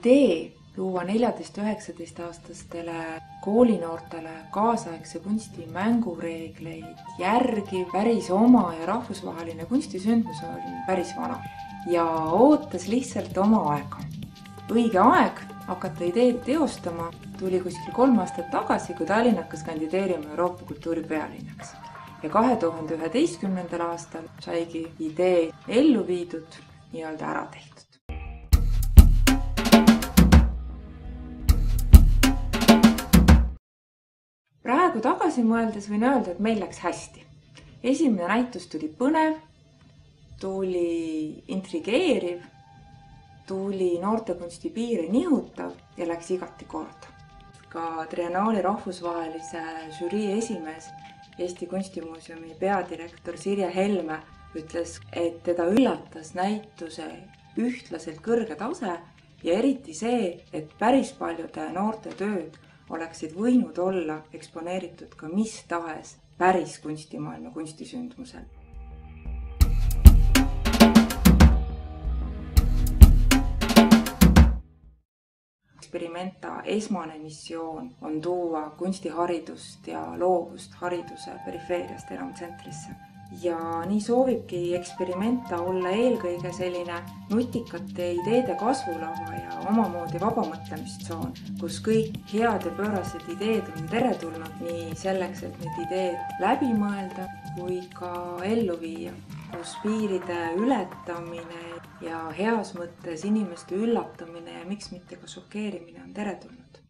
idee luua 14–19-aastastele koolinoortele kaasaegse kunsti mängureegleid järgiv päris oma ja rahvusvaheline kunstisündmus oli päris vana ja ootas lihtsalt oma aega. Õige aeg hakata ideed teostama tuli kuskil 3 aastat tagasi, kui Tallinn hakkas kandideerima Euroopa kultuuri pealinnaks. Ja 2011. aastal saigi idee ellu viidud, nii-öelda ära tehtud. Praegu tagasi mõeldes võin öelda, et meil läks hästi. Esimene näitus tuli põnev, tuli intrigeeriv, tuli noortekunsti piire nihutav ja läks igati korda. Ka Triennaali rahvusvahelise žürii esimees, Eesti Kunstimuuseumi peadirektor Sirje Helme ütles, et teda üllatas näituse ühtlaselt kõrge tase ja eriti see, et päris paljude noorte tööd oleksid võinud olla eksponeeritud ka mis tahes päris kunstimaailma kunstisündmusel. Experimenta esmane missioon on tuua kunstiharidust ja loovust hariduse perifeeriast enam tsentrisse. Ja nii soovibki Experimenta olla eelkõige selline nutikate ideede kasvulava ja omamoodi vabamõtlemistsoon, kus kõik head ja pöörased ideed on teretulnud nii selleks, et need ideed läbi mõelda kui ka ellu viia, kus piiride ületamine ja heas mõttes inimeste üllatamine ja miks mitte ka šokeerimine on teretulnud.